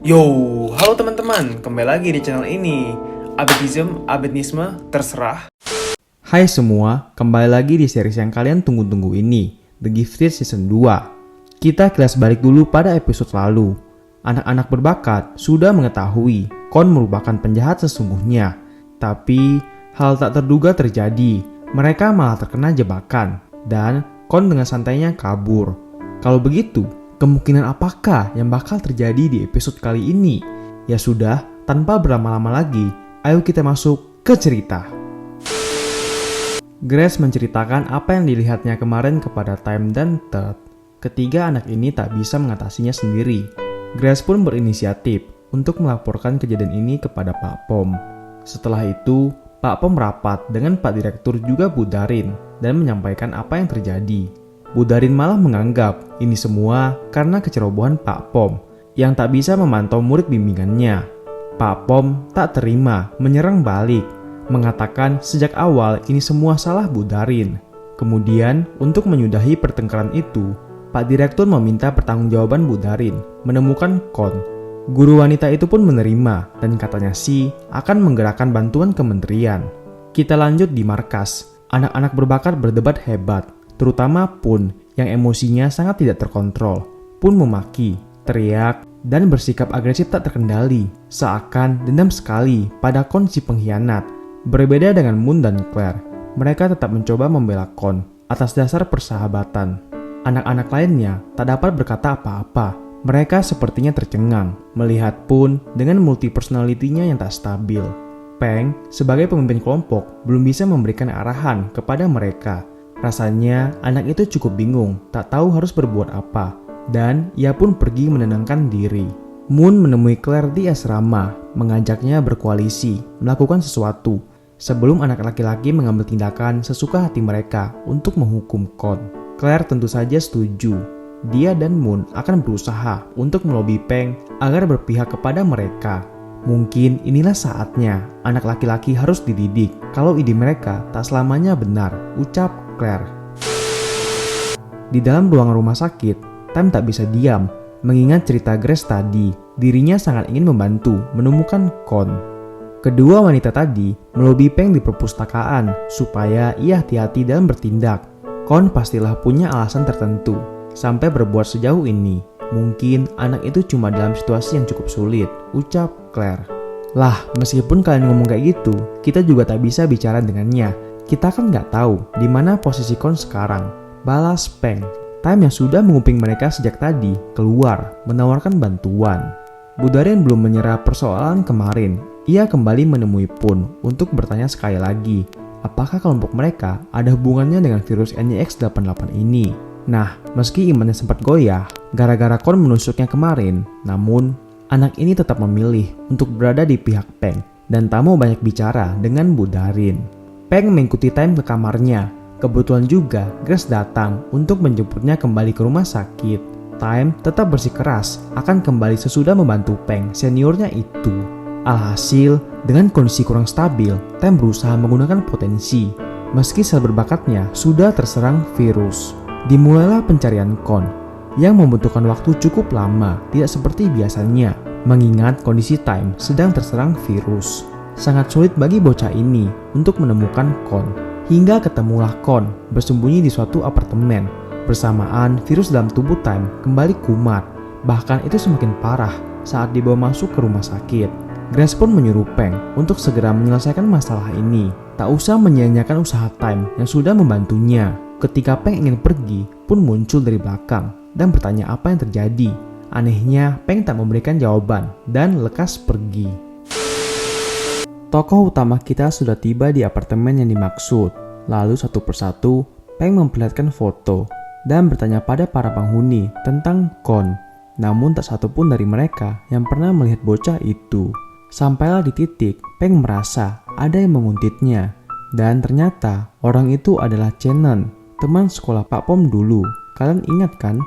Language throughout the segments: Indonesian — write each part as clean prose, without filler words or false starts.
Yo, halo teman-teman, kembali lagi di channel ini. Abedisme, terserah. Hai semua, kembali lagi di series yang kalian tunggu-tunggu ini, The Gifted Season 2. Kita kilas balik dulu pada episode lalu. Anak-anak berbakat sudah mengetahui Kon merupakan penjahat sesungguhnya. Tapi, hal tak terduga terjadi. Mereka malah terkena jebakan, dan Kon dengan santainya kabur. Kalau begitu, kemungkinan apakah yang bakal terjadi di episode kali ini? Ya sudah, tanpa berlama-lama lagi, ayo kita masuk ke cerita. Grace menceritakan apa yang dilihatnya kemarin kepada Time dan Ted. Ketiga anak ini tak bisa mengatasinya sendiri. Grace pun berinisiatif untuk melaporkan kejadian ini kepada Pak Pom. Setelah itu, Pak Pom rapat dengan Pak Direktur juga Bu Darin dan menyampaikan apa yang terjadi. Bu Darin malah menganggap ini semua karena kecerobohan Pak Pom yang tak bisa memantau murid bimbingannya. Pak Pom tak terima, menyerang balik, mengatakan sejak awal ini semua salah Bu Darin. Kemudian, untuk menyudahi pertengkaran itu, Pak Direktur meminta pertanggungjawaban Bu Darin menemukan Kon. Guru wanita itu pun menerima dan katanya sih akan menggerakkan bantuan kementerian. Kita lanjut di markas. Anak-anak berbakat berdebat hebat, terutama Pun yang emosinya sangat tidak terkontrol. Pun memaki, teriak, dan bersikap agresif tak terkendali, seakan dendam sekali pada Kon si pengkhianat. Berbeda dengan Moon dan Claire, mereka tetap mencoba membela Kon atas dasar persahabatan. Anak-anak lainnya tak dapat berkata apa-apa. Mereka sepertinya tercengang melihat Pun dengan multi-personality-nya yang tak stabil. Peng, sebagai pemimpin kelompok, belum bisa memberikan arahan kepada mereka. Rasanya anak itu cukup bingung, tak tahu harus berbuat apa. Dan ia pun pergi menenangkan diri. Moon menemui Claire di asrama, mengajaknya berkoalisi, melakukan sesuatu, sebelum anak laki-laki mengambil tindakan sesuka hati mereka untuk menghukum Kon. Claire tentu saja setuju. Dia dan Moon akan berusaha untuk melobi Peng agar berpihak kepada mereka. Mungkin inilah saatnya anak laki-laki harus dididik kalau ide mereka tak selamanya benar, ucap Claire. Di dalam ruangan rumah sakit, Time tak bisa diam mengingat cerita Grace tadi. Dirinya sangat ingin membantu menemukan Kon. Kedua wanita tadi melobi Peng di perpustakaan supaya ia hati-hati dalam bertindak. Kon pastilah punya alasan tertentu sampai berbuat sejauh ini. Mungkin anak itu cuma dalam situasi yang cukup sulit, ucap Claire. Lah, meskipun kalian ngomong kayak gitu, kita juga tak bisa bicara dengannya. Kita kan nggak tahu di mana posisi Kon sekarang, balas Peng. Time yang sudah menguping mereka sejak tadi keluar menawarkan bantuan. Bu Darin belum menyerah persoalan kemarin. Ia kembali menemui Pun untuk bertanya sekali lagi, apakah kelompok mereka ada hubungannya dengan virus NYX88 ini. Nah, meski imannya sempat goyah gara-gara Kon menusuknya kemarin, namun anak ini tetap memilih untuk berada di pihak Peng dan tak mau banyak bicara dengan Bu Darin. Peng mengikuti Time ke kamarnya. Kebetulan juga Grace datang untuk menjemputnya kembali ke rumah sakit. Time tetap bersikeras akan kembali sesudah membantu Peng seniornya itu. Alhasil, dengan kondisi kurang stabil, Time berusaha menggunakan potensi. Meski sel berbakatnya sudah terserang virus. Dimulailah pencarian Kon, yang membutuhkan waktu cukup lama, tidak seperti biasanya, mengingat kondisi Time sedang terserang virus. Sangat sulit bagi bocah ini untuk menemukan Kon, hingga ketemulah Kon bersembunyi di suatu apartemen. Bersamaan, virus dalam tubuh Time kembali kumat, bahkan itu semakin parah saat dibawa masuk ke rumah sakit. Grace pun menyuruh Peng untuk segera menyelesaikan masalah ini, tak usah menyia-nyiakan usaha Time yang sudah membantunya. Ketika Peng ingin pergi, Pun muncul dari belakang dan bertanya apa yang terjadi. Anehnya, Peng tak memberikan jawaban dan lekas pergi. Tokoh utama kita sudah tiba di apartemen yang dimaksud. Lalu satu persatu, Peng memperlihatkan foto dan bertanya pada para penghuni tentang Kon. Namun tak satu pun dari mereka yang pernah melihat bocah itu. Sampailah di titik, Peng merasa ada yang menguntitnya. Dan ternyata orang itu adalah Chenon, teman sekolah Pak Pom dulu. Kalian ingat kan?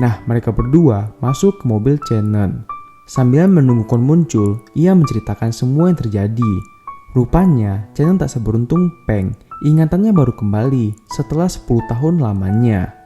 Nah, mereka berdua masuk ke mobil Chenon. Sambil menunggu Kon muncul, ia menceritakan semua yang terjadi. Rupanya, Chenon tak seberuntung Peng. Ingatannya baru kembali setelah 10 tahun lamanya.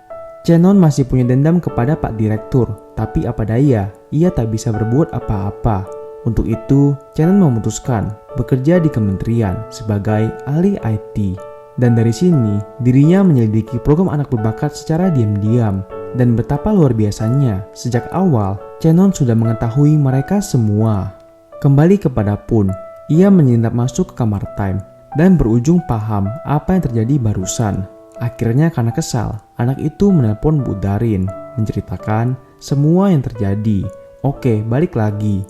Chenon masih punya dendam kepada Pak Direktur, tapi apa daya, ia tak bisa berbuat apa-apa. Untuk itu, Shannon memutuskan bekerja di kementerian sebagai ahli IT. Dan dari sini, dirinya menyelidiki program anak berbakat secara diam-diam. Dan betapa luar biasanya, sejak awal, Shannon sudah mengetahui mereka semua. Kembali kepada Pun, ia menyelinap masuk ke kamar Time dan berujung paham apa yang terjadi barusan. Akhirnya karena kesal, anak itu menelpon Bu Darin, menceritakan semua yang terjadi. Oke, balik lagi.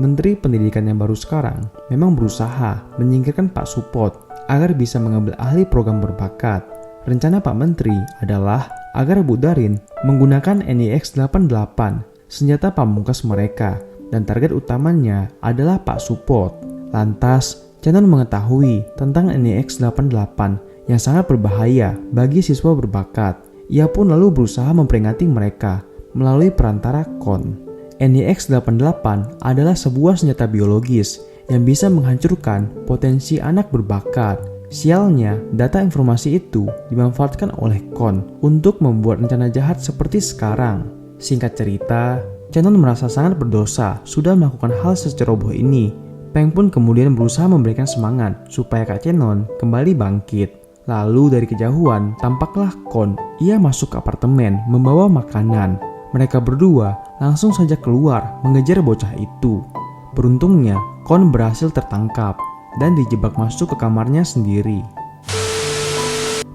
Menteri Pendidikan yang baru sekarang memang berusaha menyingkirkan Pak Supot agar bisa mengambil ahli program berbakat. Rencana Pak Menteri adalah agar Bu Darin menggunakan NIX 88, senjata pamungkas mereka, dan target utamanya adalah Pak Supot. Lantas, Shannon mengetahui tentang NIX 88 yang sangat berbahaya bagi siswa berbakat. Ia pun lalu berusaha memperingati mereka melalui perantara Kon. NIX 88 adalah sebuah senjata biologis yang bisa menghancurkan potensi anak berbakat. Sialnya, data informasi itu dimanfaatkan oleh Kon untuk membuat rencana jahat seperti sekarang. Singkat cerita, Shannon merasa sangat berdosa sudah melakukan hal seceroboh ini. Peng pun kemudian berusaha memberikan semangat supaya Kak Shannon kembali bangkit. Lalu dari kejauhan, tampaklah Kon. Ia masuk ke apartemen membawa makanan. Mereka berdua langsung saja keluar mengejar bocah itu. Beruntungnya, Kon berhasil tertangkap dan dijebak masuk ke kamarnya sendiri.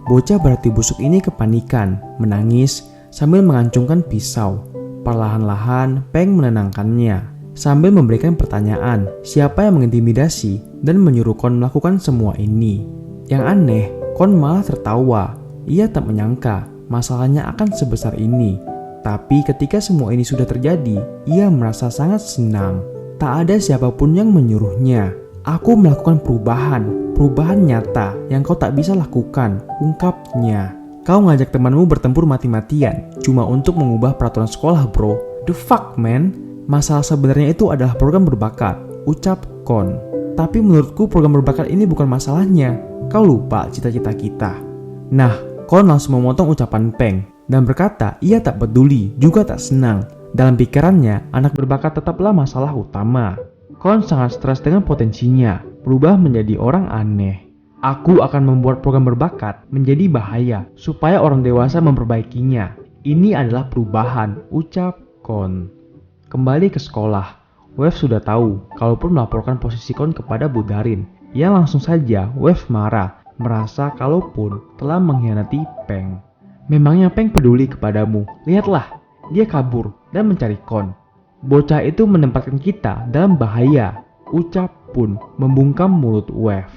Bocah berhati busuk ini kepanikan, menangis sambil mengancungkan pisau. Perlahan-lahan, Peng menenangkannya sambil memberikan pertanyaan siapa yang mengintimidasi dan menyuruh Kon melakukan semua ini. Yang aneh, Kon malah tertawa. Ia tak menyangka masalahnya akan sebesar ini. Tapi ketika semua ini sudah terjadi, ia merasa sangat senang. Tak ada siapapun yang menyuruhnya. Aku melakukan perubahan nyata yang kau tak bisa lakukan, ungkapnya. Kau ngajak temanmu bertempur mati-matian cuma untuk mengubah peraturan sekolah, bro. The fuck, man? Masalah sebenarnya itu adalah program berbakat, ucap Kon. Tapi menurutku program berbakat ini bukan masalahnya. Kau lupa cita-cita kita. Nah, Kon langsung memotong ucapan Peng dan berkata ia tak peduli juga tak senang. Dalam pikirannya, anak berbakat tetaplah masalah utama. Kon sangat stres dengan potensinya berubah menjadi orang aneh. Aku akan membuat program berbakat menjadi bahaya supaya orang dewasa memperbaikinya. Ini adalah perubahan, ucap Kon. Kembali ke sekolah, Wave sudah tahu kalaupun melaporkan posisi Kon kepada Bu Darin. Ia langsung saja Wave marah, merasa kalaupun telah mengkhianati Peng. Memangnya Peng peduli kepadamu? Lihatlah, dia kabur dan mencari Kon. Bocah itu menempatkan kita dalam bahaya, ucap Pun membungkam mulut Wave.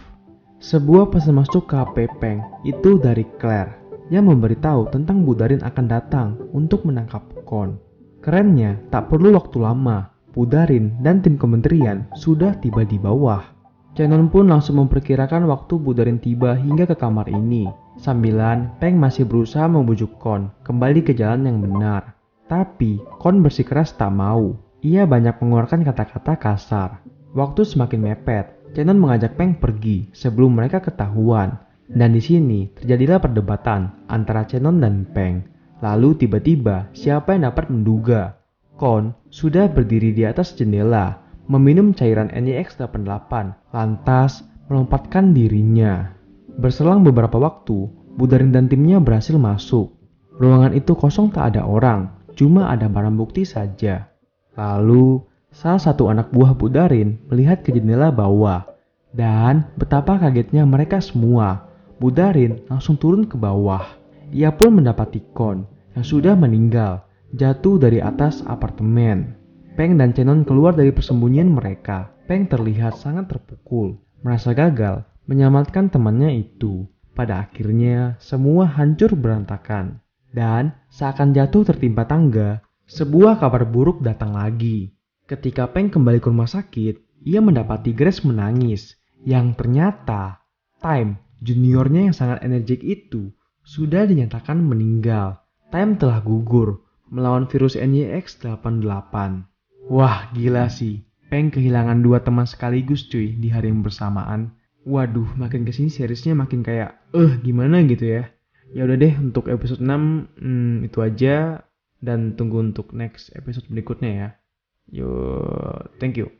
Sebuah pesan masuk ke HP Peng itu dari Claire yang memberitahu tentang Bu Darin akan datang untuk menangkap Kon. Kerennya, tak perlu waktu lama, Bu Darin dan tim kementerian sudah tiba di bawah. Shannon pun langsung memperkirakan waktu Bu Darin tiba hingga ke kamar ini. Sambilan, Peng masih berusaha membujuk Kon kembali ke jalan yang benar. Tapi, Kon bersikeras tak mau. Ia banyak mengeluarkan kata-kata kasar. Waktu semakin mepet, Shannon mengajak Peng pergi sebelum mereka ketahuan. Dan di sini terjadilah perdebatan antara Shannon dan Peng. Lalu tiba-tiba siapa yang dapat menduga? Kon sudah berdiri di atas jendela, meminum cairan NIX 88, lantas melompatkan dirinya. Berselang beberapa waktu, Bu Darin dan timnya berhasil masuk. Ruangan itu kosong tak ada orang, cuma ada barang bukti saja. Lalu, salah satu anak buah Bu Darin melihat ke jendela bawah. Dan betapa kagetnya mereka semua. Bu Darin langsung turun ke bawah. Ia pun mendapati Kon yang sudah meninggal jatuh dari atas apartemen. Peng dan Shannon keluar dari persembunyian mereka. Peng terlihat sangat terpukul, merasa gagal menyelamatkan temannya itu. Pada akhirnya semua hancur berantakan. Dan seakan jatuh tertimpa tangga, sebuah kabar buruk datang lagi. Ketika Peng kembali ke rumah sakit, ia mendapati Grace menangis. Yang ternyata Time, juniornya yang sangat energik itu, sudah dinyatakan meninggal. Time telah gugur melawan virus NIX 88. Wah, gila sih. Peng kehilangan dua teman sekaligus cuy di hari yang bersamaan. Waduh, makin kesini seriesnya makin kayak gimana gitu ya. Ya udah deh, untuk episode 6 itu aja, dan tunggu untuk next episode berikutnya ya. Yo, thank you.